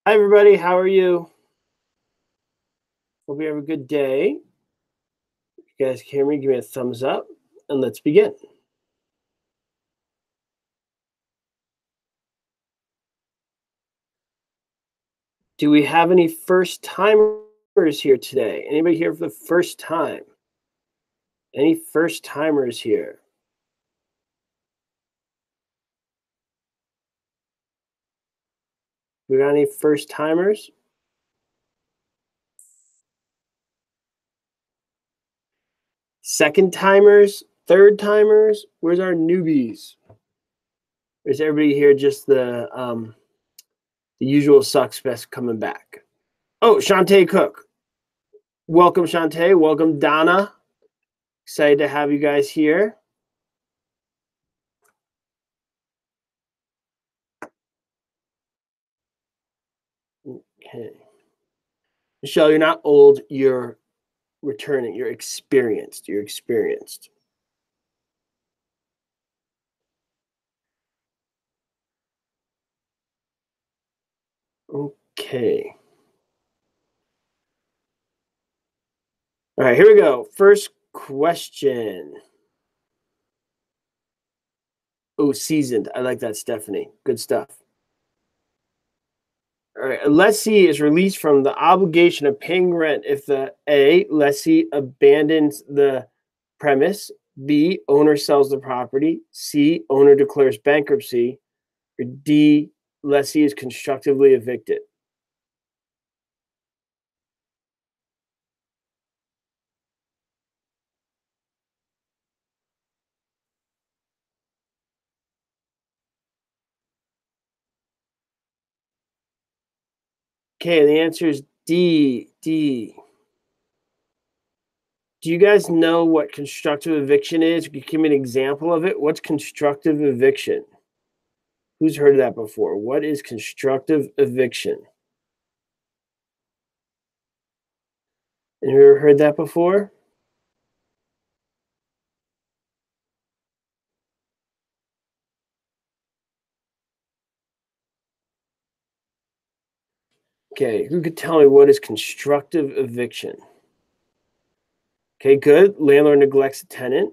Hi, everybody. How are you? Hope you have a good day. If you guys can hear me, give me a thumbs up, and let's begin. Do we have any first-timers here today? Anybody here for the first time? Any first-timers here? We got any first-timers? Second-timers? Third-timers? Where's our newbies? Or is everybody here just the usual suspects coming back? Oh, Shantae Cook. Welcome, Shantae. Welcome, Donna. Excited to have you guys here. Okay. Michelle, you're not old, you're returning, you're experienced. Okay. All right, here we go. First question. Oh, seasoned. I like that, Stephanie. Good stuff. All right, a lessee is released from the obligation of paying rent if the A, lessee abandons the premise, B, owner sells the property, C, owner declares bankruptcy, or D, lessee is constructively evicted. Okay, the answer is D. D. Do you guys know what constructive eviction is? Can you give me an example of it? What's constructive eviction? Who's heard of that before? What is constructive eviction? Have you ever heard that before? Okay, who could tell me what is constructive eviction? Okay, good. Landlord neglects a tenant.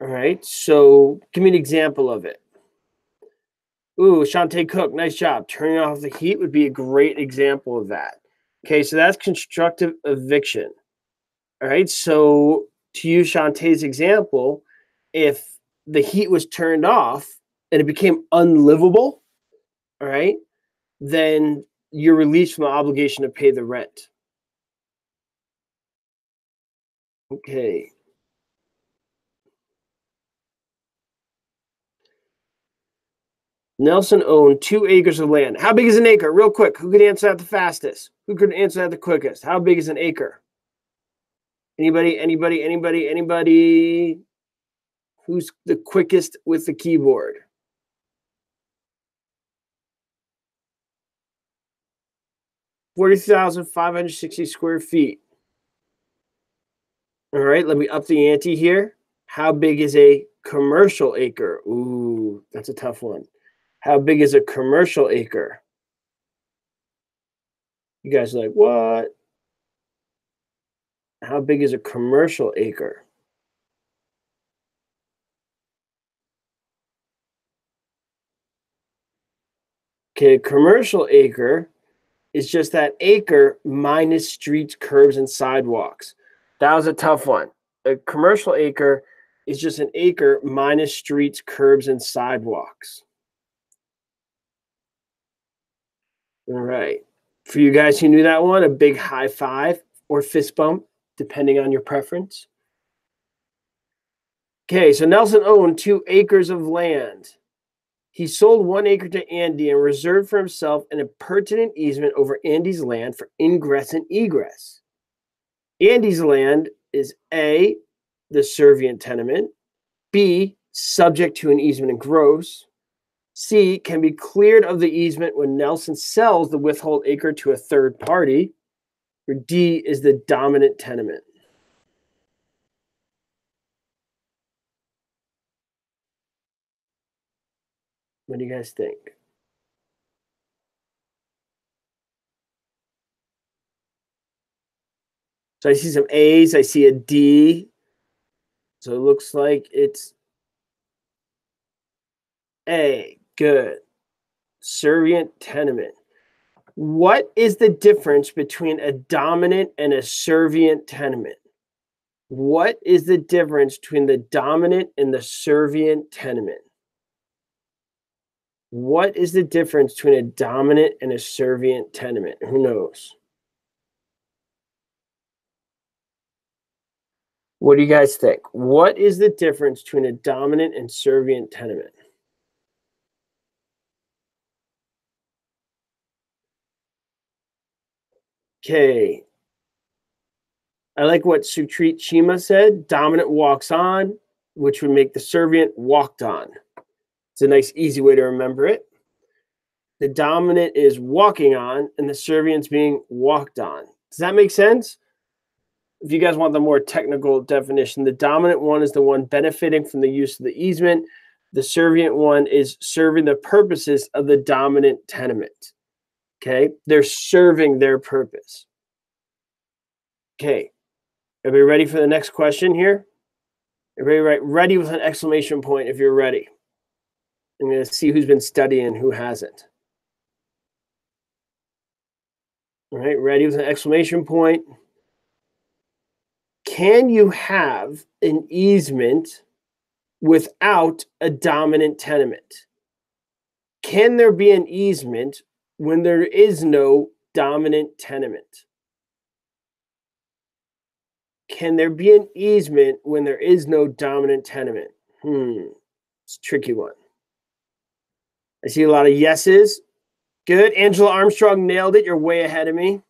All right, so give me an example of it. Ooh, Shantae Cook, nice job. Turning off the heat would be a great example of that. Okay, so that's constructive eviction. All right, so to use Shantae's example, if the heat was turned off and it became unlivable, all right, then you're released from the obligation to pay the rent. Okay. Nelson owned 2 acres of land. How big is an acre? Real quick. Who could answer that the fastest? Who could answer that the quickest? How big is an acre? Anybody? Who's the quickest with the keyboard? 40,560 square feet. All right, let me up the ante here. How big is a commercial acre? Ooh, that's a tough one. How big is a commercial acre? You guys are like, what? How big is a commercial acre? Okay, a commercial acre is just that acre minus streets, curbs, and sidewalks. That was a tough one. A commercial acre is just an acre minus streets, curbs, and sidewalks. All right. For you guys who knew that one, a big high five or fist bump, depending on your preference. Okay, so Nelson owned 2 acres of land. He sold 1 acre to Andy and reserved for himself an impertinent easement over Andy's land for ingress and egress. Andy's land is A, the servient tenement, B, subject to an easement in gross, C, can be cleared of the easement when Nelson sells the withhold acre to a third party, or D is the dominant tenement. What do you guys think? So I see some A's. I see a D. So it looks like it's A. Good. Servient tenement. What is the difference between a dominant and a servient tenement? What is the difference between the dominant and the servient tenement? What is the difference between a dominant and a servient tenement? Who knows? What do you guys think? What is the difference between a dominant and servient tenement? Okay. I like what Sutrit Chima said. Dominant walks on, which would make the servient walked on. It's a nice, easy way to remember it. The dominant is walking on, and the servient's being walked on. Does that make sense? If you guys want the more technical definition, the dominant one is the one benefiting from the use of the easement. The servient one is serving the purposes of the dominant tenement. Okay, they're serving their purpose. Okay, everybody ready for the next question here? Everybody ready with an exclamation point if you're ready. I'm going to see who's been studying, who hasn't. All right, ready with an exclamation point. Can you have an easement without a dominant tenement? Can there be an easement when there is no dominant tenement? Can there be an easement when there is no dominant tenement? It's a tricky one. I see a lot of yeses. Good. Angela Armstrong nailed it. You're way ahead of me.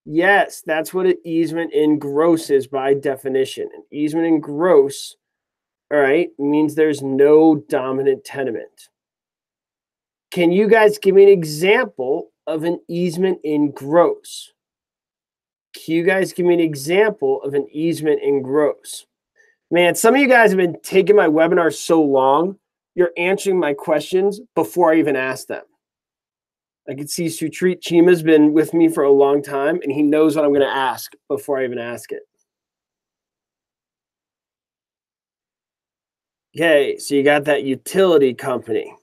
Yes, that's what an easement in gross is by definition. An easement in gross, all right, means there's no dominant tenement. Can you guys give me an example of an easement in gross? Can you guys give me an example of an easement in gross? Man, some of you guys have been taking my webinars so long, you're answering my questions before I even ask them. I can see Sutrit Chima's been with me for a long time, and he knows what I'm going to ask before I even ask it. Okay, so you got that utility company.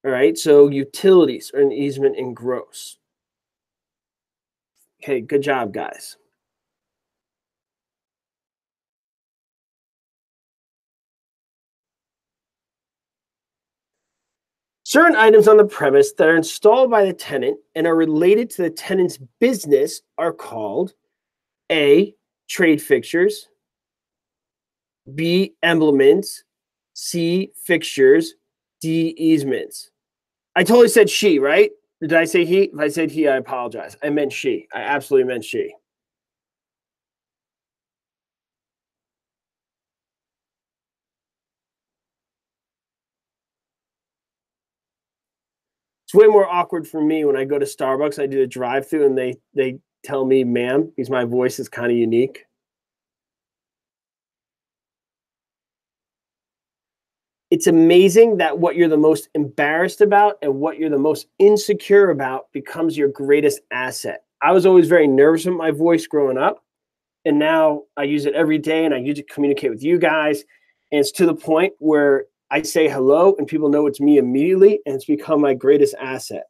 All right, so utilities are an easement in gross. Okay, good job, guys. Certain items on the premise that are installed by the tenant and are related to the tenant's business are called A, trade fixtures, B, emblements, C, fixtures, D, easements. I totally said she, right? Did I say he? If I said he, I apologize. I meant she. I absolutely meant she. It's way more awkward for me when I go to Starbucks. I do the drive-thru and they tell me ma'am because my voice is kind of unique. It's amazing that what you're the most embarrassed about and what you're the most insecure about becomes your greatest asset. I was always very nervous with my voice growing up, and now I use it every day and I use it to communicate with you guys. And it's to the point where I say hello and people know it's me immediately, and it's become my greatest asset.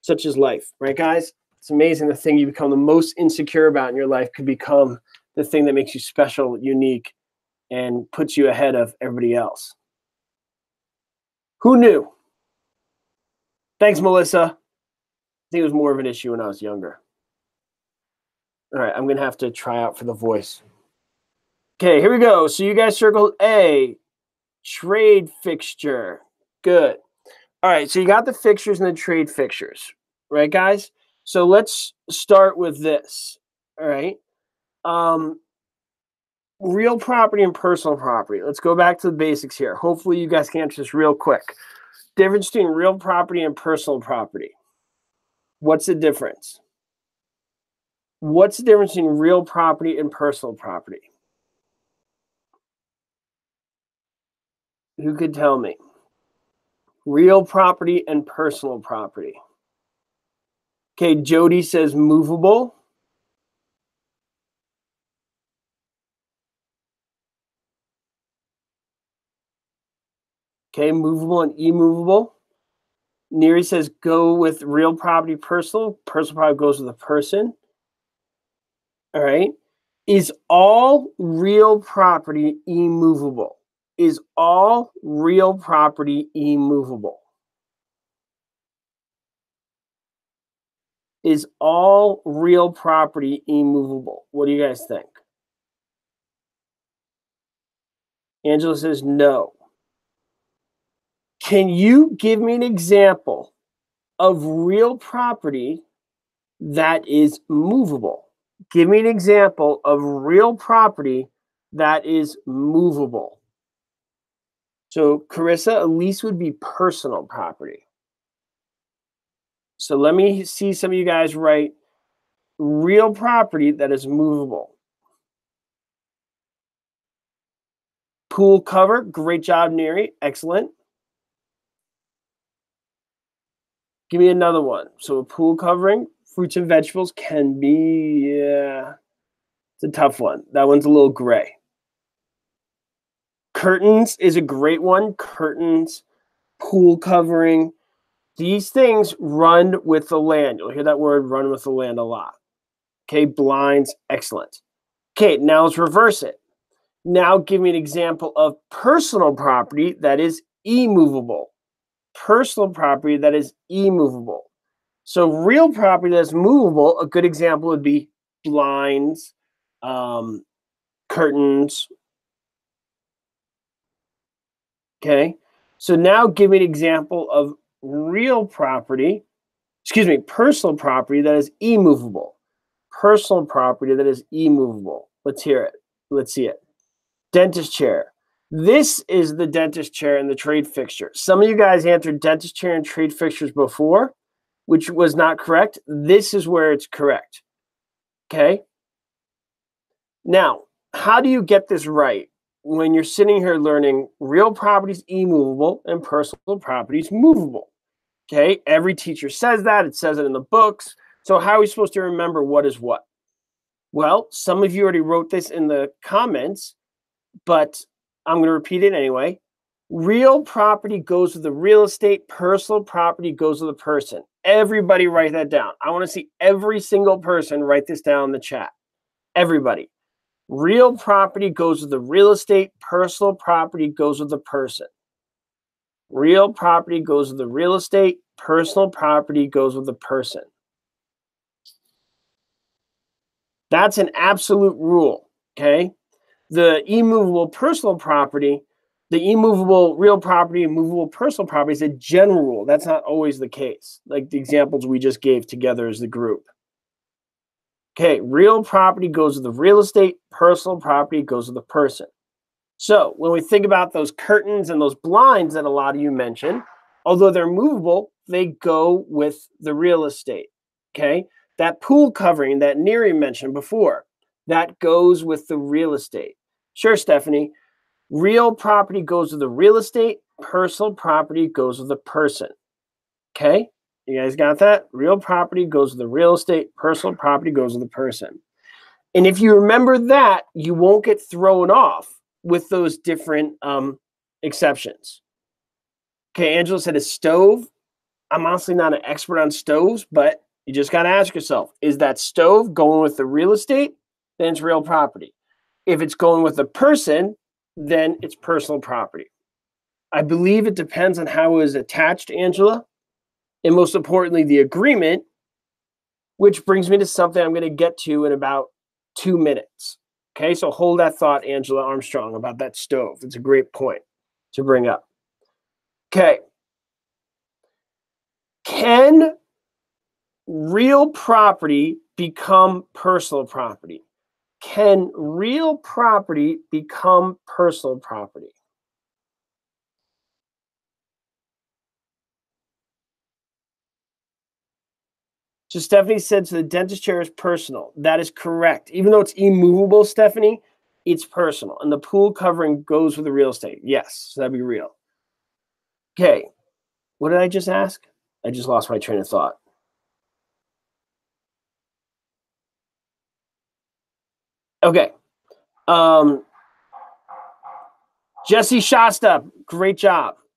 Such is life, right, guys? It's amazing the thing you become the most insecure about in your life could become the thing that makes you special, unique, and puts you ahead of everybody else. Who knew? Thanks, Melissa. I think it was more of an issue when I was younger. All right, I'm going to have to try out for the voice. Okay, here we go. So you guys circled A, trade fixture. Good. All right, so you got the fixtures and the trade fixtures, right, guys? So let's start with this, all right? Real property and personal property. Let's go back to the basics here. Hopefully you guys can answer this real quick. Difference between real property and personal property. What's the difference? What's the difference between real property and personal property? Who could tell me? Real property and personal property. Okay, Jody says movable. Okay, movable and immovable. Neri says go with real property, personal. Personal property goes with a person. All right. Is all real property immovable? Is all real property immovable? Is all real property immovable? What do you guys think? Angela says no. Can you give me an example of real property that is movable? Give me an example of real property that is movable. So, Carissa, at least would be personal property. So let me see some of you guys write real property that is movable. Pool cover, great job, Neri. Excellent. Give me another one. So a pool covering, fruits and vegetables can be, it's a tough one. That one's a little gray. Curtains is a great one. Curtains, pool covering. These things run with the land. You'll hear that word run with the land a lot. Okay, blinds, excellent. Okay, now let's reverse it. Now give me an example of personal property that is immovable. Personal property that is immovable. So real property that's movable, a good example would be blinds, curtains. Okay, so now give me an example of real property, personal property that is immovable. Personal property that is immovable. Let's hear it. Let's see it. Dentist chair. This is the dentist chair and the trade fixture. Some of you guys answered dentist chair and trade fixtures before, which was not correct. This is where it's correct. Okay. Now, how do you get this right when you're sitting here learning real properties immovable and personal properties movable? Okay. Every teacher says that. It says it in the books. So how are we supposed to remember what is what? Well, some of you already wrote this in the comments, but I'm going to repeat it anyway. Real property goes with the real estate. Personal property goes with the person. Everybody write that down. I want to see every single person write this down in the chat. Everybody. Real property goes with the real estate. Personal property goes with the person. Real property goes with the real estate. Personal property goes with the person. That's an absolute rule, okay? The immovable personal property, the immovable real property, immovable personal property is a general rule. That's not always the case, like the examples we just gave together as the group. Okay, real property goes with the real estate, personal property goes with the person. So when we think about those curtains and those blinds that a lot of you mentioned, although they're movable, they go with the real estate, okay? That pool covering that Neri mentioned before, that goes with the real estate. Sure, Stephanie. Real property goes with the real estate. Personal property goes with the person. Okay? You guys got that? Real property goes with the real estate. Personal property goes with the person. And if you remember that, you won't get thrown off with those different exceptions. Okay, Angela said a stove. I'm honestly not an expert on stoves, but you just got to ask yourself, is that stove going with the real estate? Then it's real property. If it's going with the person, then it's personal property. I believe it depends on how it is attached, Angela, and most importantly, the agreement, which brings me to something I'm going to get to in about 2 minutes. Okay, so hold that thought, Angela Armstrong, about that stove. It's a great point to bring up. Okay. Can real property become personal property? Can real property become personal property? So Stephanie said, so the dentist chair is personal. That is correct. Even though it's immovable, Stephanie, it's personal. And the pool covering goes with the real estate. Yes, so that'd be real. Okay. What did I just ask? I just lost my train of thought. Okay. Jesse Shasta, great job.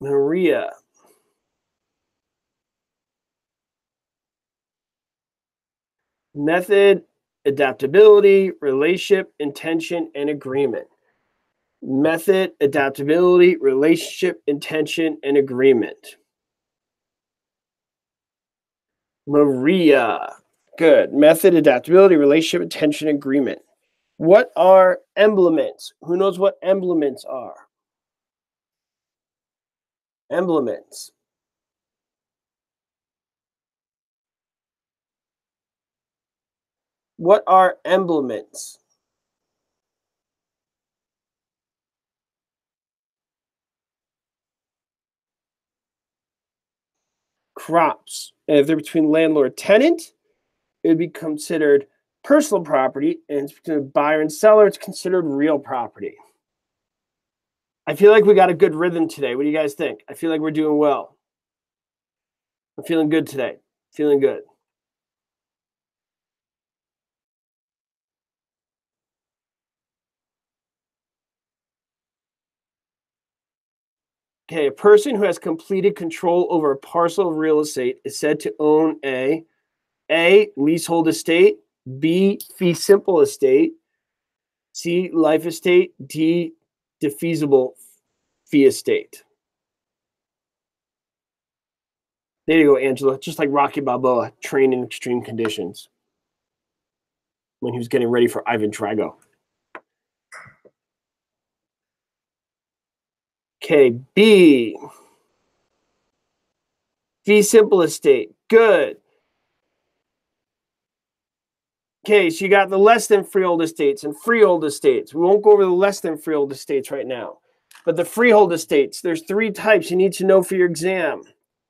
Maria. Method, adaptability, relationship, intention, and agreement. Method, adaptability, relationship, intention, and agreement. Maria. Good. Method, adaptability, relationship, intention, agreement. What are emblements? Who knows what emblements are? Emblements. What are emblements? Crops. And if they're between landlord and tenant, it would be considered personal property, and between buyer and seller, it's considered real property. I feel like we got a good rhythm today. What do you guys think? I feel like we're doing well. I'm feeling good today. Feeling good. Okay, a person who has completed control over a parcel of real estate is said to own a leasehold estate, B, fee simple estate, C, life estate, D, defeasible fee estate. There you go, Angela. Just like Rocky Balboa, trained in extreme conditions when he was getting ready for Ivan Drago. Okay, B, fee simple estate. Good. Okay, so you got the less than freehold estates and freehold estates. We won't go over the less than freehold estates right now. But the freehold estates, there's 3 types you need to know for your exam.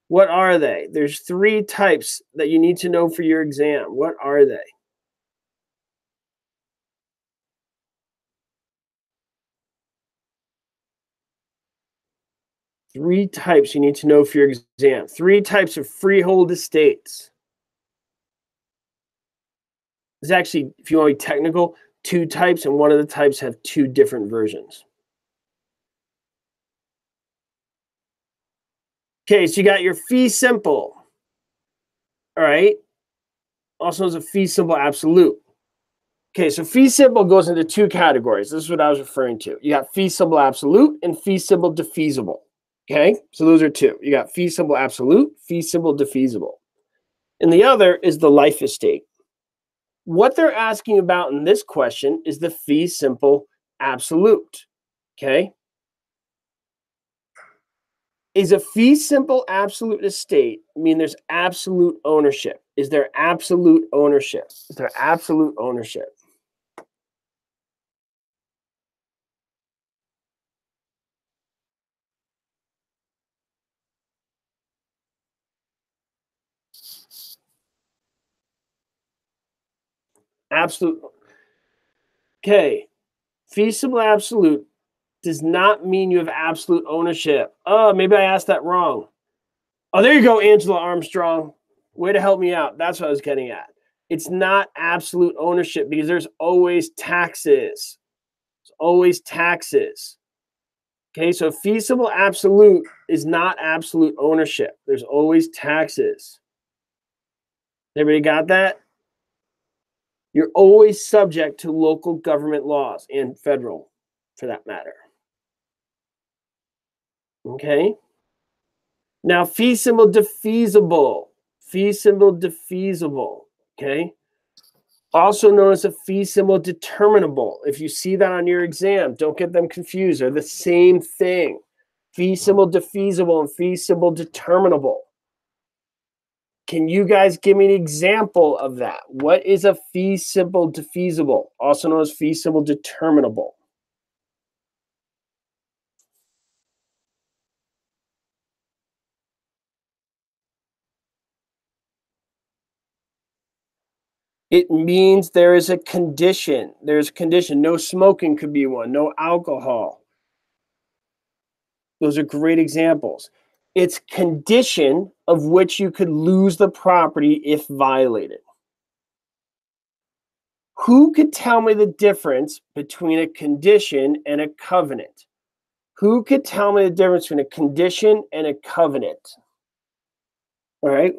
What are they? There's 3 types that you need to know for your exam. What are they? Three types you need to know for your exam. 3 types of freehold estates. There's actually, if you want to be technical, 2 types, and one of the types have 2 different versions. Okay, so you got your fee simple. All right. Also known as a fee simple absolute. Okay, so fee simple goes into 2 categories. This is what I was referring to. You got fee simple absolute and fee simple defeasible. Okay, so those are 2. You got fee simple absolute, fee simple defeasible. And the other is the life estate. What they're asking about in this question is the fee simple absolute. Okay, is a fee simple absolute estate mean there's absolute ownership? Is there absolute ownership? Is there absolute ownership? Absolute. Okay, fee simple absolute does not mean you have absolute ownership. Oh, maybe I asked that wrong. Oh, there you go, Angela Armstrong. Way to help me out. That's what I was getting at. It's not absolute ownership because there's always taxes. There's always taxes. Okay, so fee simple absolute is not absolute ownership. There's always taxes. Everybody got that? You're always subject to local government laws and federal, for that matter. Okay? Now, fee simple defeasible. Fee simple defeasible. Okay? Also known as a fee simple determinable. If you see that on your exam, don't get them confused. They're the same thing. Fee simple defeasible and fee simple determinable. Can you guys give me an example of that? What is a fee simple defeasible, also known as fee simple determinable? It means there is a condition. There's a condition. No smoking could be one. No alcohol. Those are great examples. It's condition of which you could lose the property if violated. Who could tell me the difference between a condition and a covenant? Who could tell me the difference between a condition and a covenant? All right.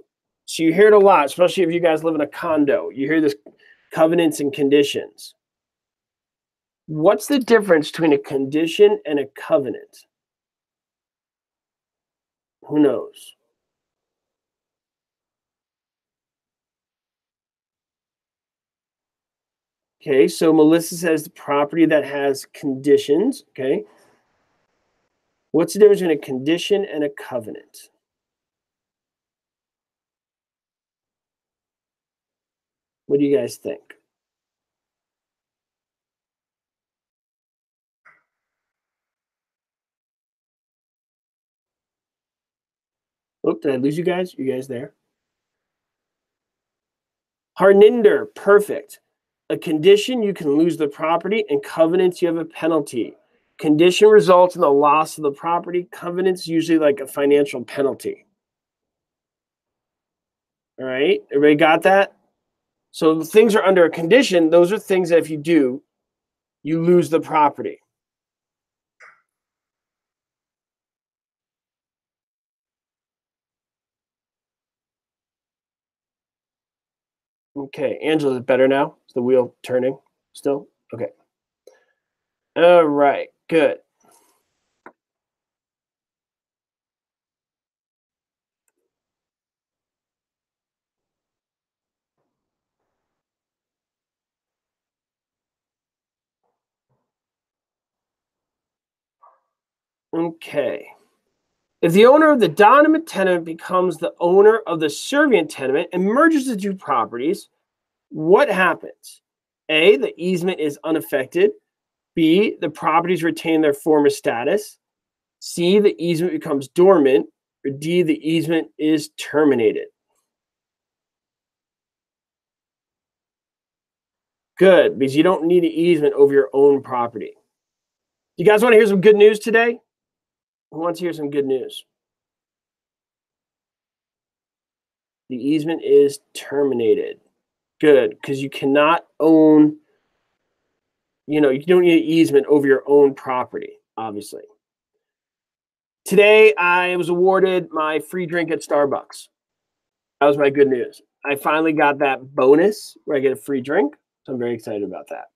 So you hear it a lot, especially if you guys live in a condo. You hear this covenants and conditions. What's the difference between a condition and a covenant? Who knows? Okay, so Melissa says the property that has conditions. Okay. What's the difference between a condition and a covenant? What do you guys think? Oh, did I lose you guys? You guys there? Harninder, perfect. A condition, you can lose the property, and covenants, you have a penalty. Condition results in the loss of the property. Covenants usually like a financial penalty. All right, everybody got that? So the things are under a condition. Those are things that if you do, you lose the property. Okay, Angela, is it better now? Is the wheel turning still? Okay. All right, good. Okay. If the owner of the dominant tenement becomes the owner of the servient tenement and merges the two properties, what happens? A, the easement is unaffected. B, the properties retain their former status. C, the easement becomes dormant. Or D, the easement is terminated. Good, because you don't need an easement over your own property. You guys want to hear some good news today? Who wants to hear some good news? The easement is terminated. Good, because you cannot own, you don't need an easement over your own property, obviously. Today, I was awarded my free drink at Starbucks. That was my good news. I finally got that bonus where I get a free drink. So I'm very excited about that.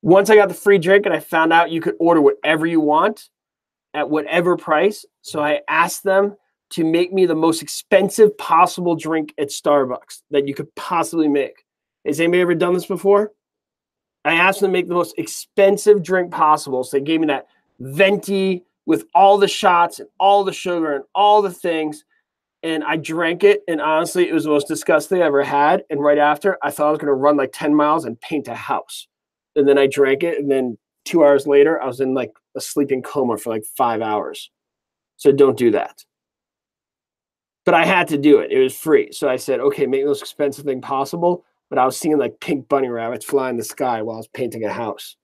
Once I got the free drink and I found out you could order whatever you want at whatever price. So I asked them to make me the most expensive possible drink at Starbucks that you could possibly make. Has anybody ever done this before? I asked them to make the most expensive drink possible. So they gave me that venti with all the shots and all the sugar and all the things. And I drank it. And honestly, it was the most disgusting I ever had. And right after, I thought I was going to run like 10 miles and paint a house. And then I drank it. And then 2 hours later, I was in like a sleeping coma for like 5 hours. So don't do that. But I had to do it. It was free. So I said, okay, make the most expensive thing possible. But I was seeing like pink bunny rabbits fly in the sky while I was painting a house.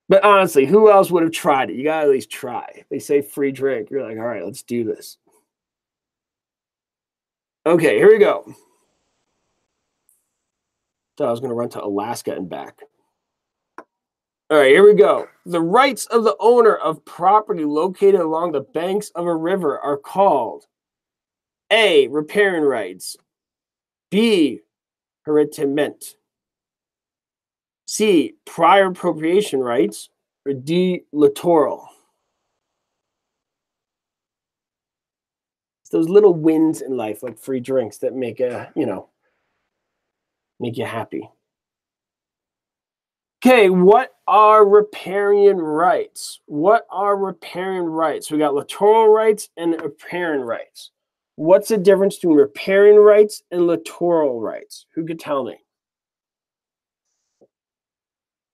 But honestly, who else would have tried it? You got to at least try. They say free drink. You're like, all right, let's do this. Okay, here we go. Thought I was going to run to Alaska and back. All right, here we go. The rights of the owner of property located along the banks of a river are called A, riparian rights, B, hereditamento, C, prior appropriation rights, or D, littoral. It's those little wins in life, like free drinks, that make make you happy. Okay, what are riparian rights? What are riparian rights? We got littoral rights and riparian rights. What's the difference between riparian rights and littoral rights? Who could tell me?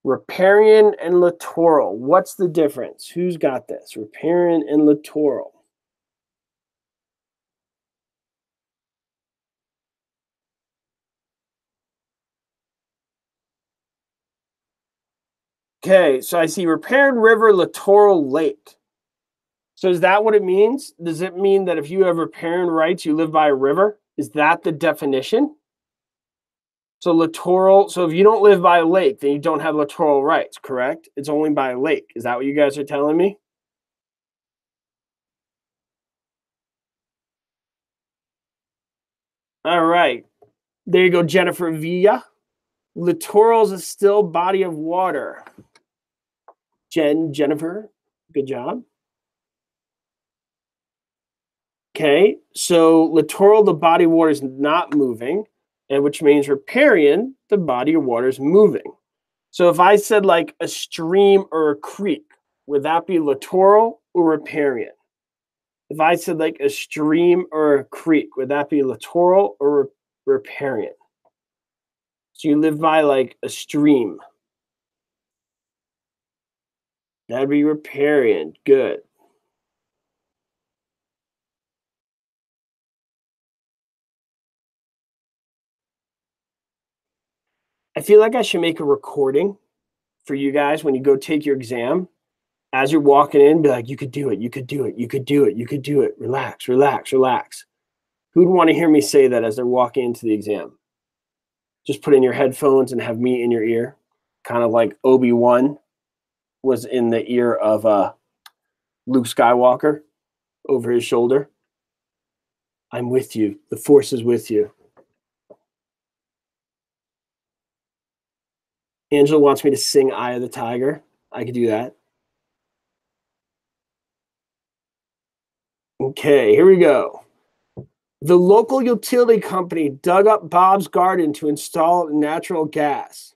Riparian and littoral. What's the difference? Who's got this? Riparian and littoral. Okay, so I see riparian river, littoral lake. So is that what it means? Does it mean that if you have riparian rights, you live by a river? Is that the definition? So littoral, so if you don't live by a lake, then you don't have littoral rights, correct? It's only by a lake. Is that what you guys are telling me? All right. There you go, Jennifer Villa. Littoral is a still body of water. Jennifer, good job. Okay, so littoral, the body of water is not moving, and which means riparian, the body of water is moving. So if I said like a stream or a creek, would that be littoral or riparian? If I said like a stream or a creek, would that be littoral or riparian? So you live by like a stream. That'd be riparian. Good. I feel like I should make a recording for you guys when you go take your exam. As you're walking in, be like, you could do it, you could do it, you could do it, you could do it. Relax, relax, relax. Who'd want to hear me say that as they're walking into the exam? Just put in your headphones and have me in your ear, kind of like Obi-Wan was in the ear of Luke Skywalker over his shoulder. I'm with you. The Force is with you. Angela wants me to sing Eye of the Tiger. I could do that. Okay, here we go. The local utility company dug up Bob's garden to install natural gas.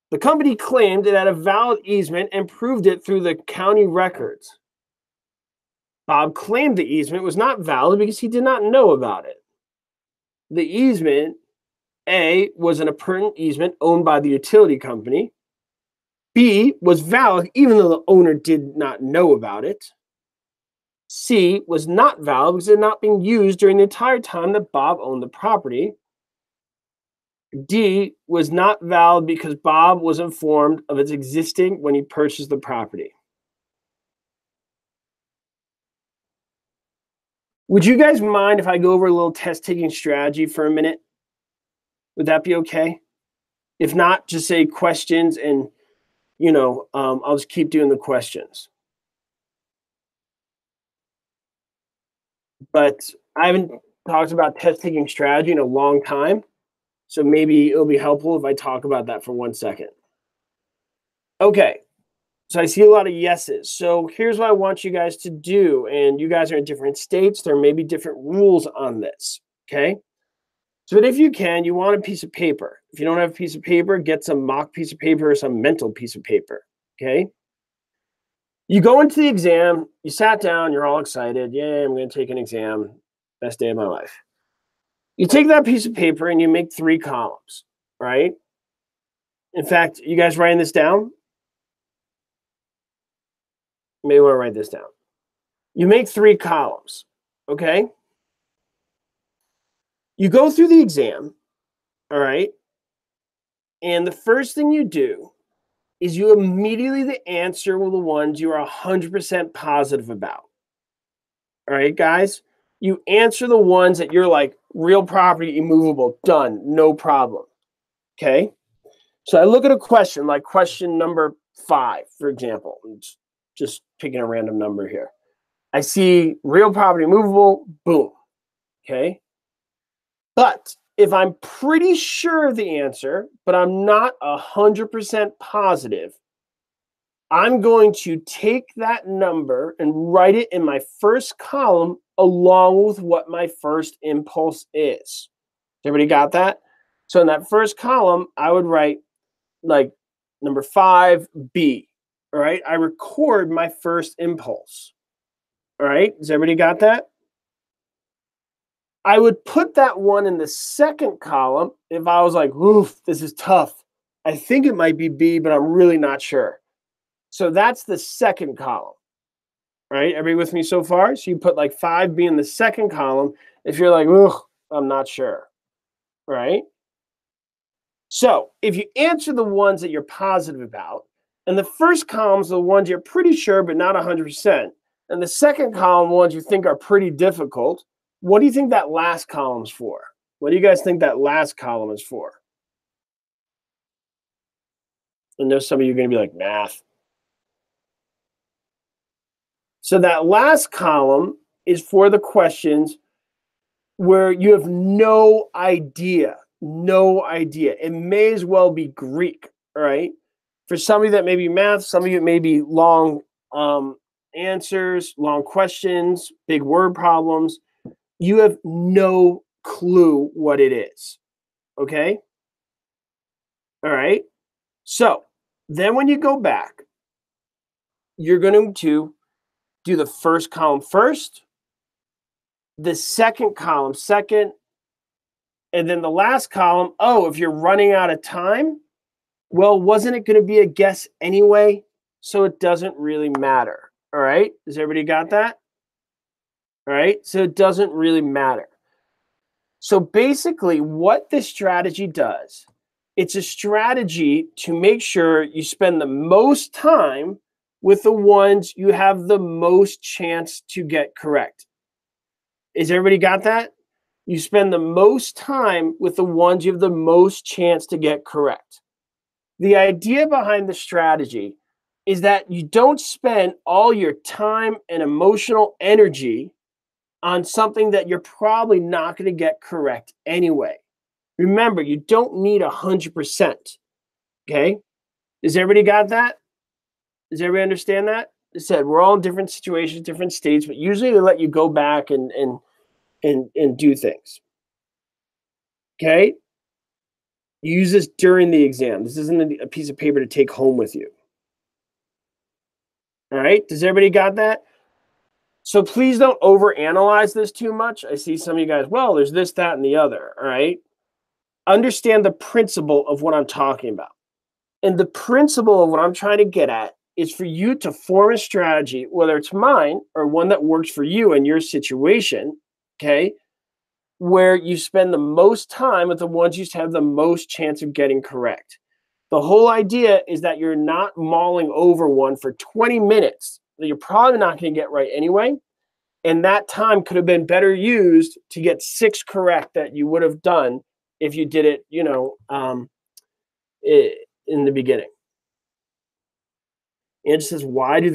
The company claimed it had a valid easement and proved it through the county records. Bob claimed the easement was not valid because he did not know about it. The easement, A, was an appurtenant easement owned by the utility company. B, was valid even though the owner did not know about it. C, was not valid because it had not been used during the entire time that Bob owned the property. D, was not valid because Bob was informed of its existing when he purchased the property. Would you guys mind if I go over a little test taking strategy for a minute? Would that be okay? If not, just say questions and, I'll just keep doing the questions. But I haven't talked about test taking strategy in a long time. So maybe it'll be helpful if I talk about that for 1 second. Okay, so I see a lot of yeses. So here's what I want you guys to do. And you guys are in different states. There may be different rules on this, okay? So if you can, you want a piece of paper. If you don't have a piece of paper, get some mock piece of paper or some mental piece of paper, okay? You go into the exam, you sat down, you're all excited. Yay, I'm going to take an exam. Best day of my life. You take that piece of paper and you make 3 columns, right? In fact, you guys writing this down? You may want to write this down. You make 3 columns, okay? You go through the exam, all right? And the first thing you do is you immediately answer the ones you are 100% positive about. All right, guys? You answer the ones that you're like, real property, immovable, done, no problem. Okay? So I look at a question, like question number 5, for example. Just picking a random number here. I see real property, immovable, boom. Okay? But if I'm pretty sure of the answer, but I'm not 100% positive, I'm going to take that number and write it in my first column along with what my first impulse is. Everybody got that? So in that first column, I would write like number 5B. All right. I record my first impulse. All right. Has everybody got that? I would put that one in the second column if I was like, oof, this is tough. I think it might be B, but I'm really not sure. So that's the second column, right? Everybody with me so far? So you put like 5B in the second column if you're like, ugh, I'm not sure, right? So if you answer the ones that you're positive about, and the first column is the ones you're pretty sure but not 100%, and the second column ones you think are pretty difficult, what do you think that last column's for? What do you guys think that last column is for? I know some of you are going to be like, math. So that last column is for the questions where you have no idea. No idea. It may as well be Greek, all right? For some of you that may be math, some of you it may be long answers, long questions, big word problems. You have no clue what it is, okay? All right. So then when you go back, you're going to do the first column first, the second column second, and then the last column. Oh, if you're running out of time, well, wasn't it going to be a guess anyway? So it doesn't really matter. All right. Does everybody got that? All right. So it doesn't really matter. So basically, what this strategy does, it's a strategy to make sure you spend the most time with the ones you have the most chance to get correct. Is everybody got that? You spend the most time with the ones you have the most chance to get correct. The idea behind the strategy is that you don't spend all your time and emotional energy on something that you're probably not going to get correct anyway. Remember, you don't need 100%. Okay? Does everybody got that? Does everybody understand that? I said we're all in different situations, different states, but usually they let you go back and do things. Okay? You use this during the exam. This isn't a piece of paper to take home with you. All right? Does everybody got that? So please don't overanalyze this too much. I see some of you guys, well, there's this, that, and the other. All right? Understand the principle of what I'm talking about. And the principle of what I'm trying to get at is for you to form a strategy, whether it's mine or one that works for you and your situation, okay, where you spend the most time with the ones you have the most chance of getting correct. The whole idea is that you're not mulling over one for 20 minutes that you're probably not going to get right anyway. And that time could have been better used to get 6 correct that you would have done if you did it, in the beginning. Angela says, why don't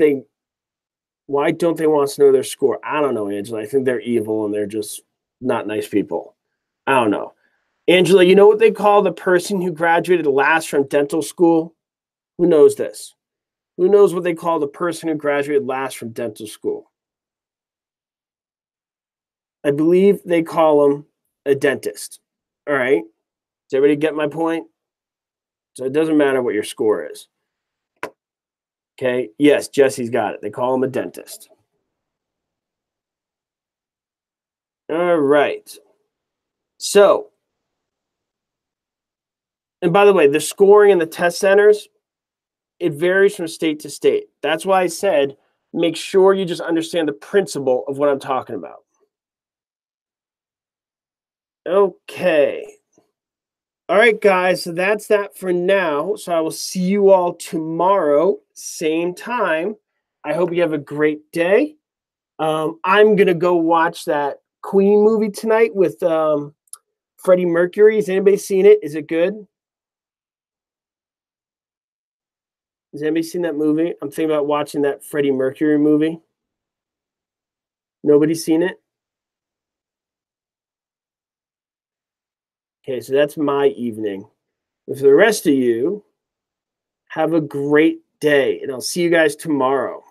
they want us to know their score? I don't know, Angela. I think they're evil and they're just not nice people. I don't know. Angela, you know what they call the person who graduated last from dental school? Who knows this? Who knows what they call the person who graduated last from dental school? I believe they call them a dentist. All right. Does everybody get my point? So it doesn't matter what your score is. Okay. Yes, Jesse's got it. They call him a dentist. All right. So, and by the way, the scoring in the test centers, it varies from state to state. That's why I said make sure you just understand the principle of what I'm talking about. Okay. All right, guys. So that's that for now. So I will see you all tomorrow, same time. I hope you have a great day. I'm going to go watch that Queen movie tonight with Freddie Mercury. Has anybody seen it? Is it good? Has anybody seen that movie? I'm thinking about watching that Freddie Mercury movie. Nobody's seen it? Okay, so that's my evening. For the rest of you, have a great day, and I'll see you guys tomorrow.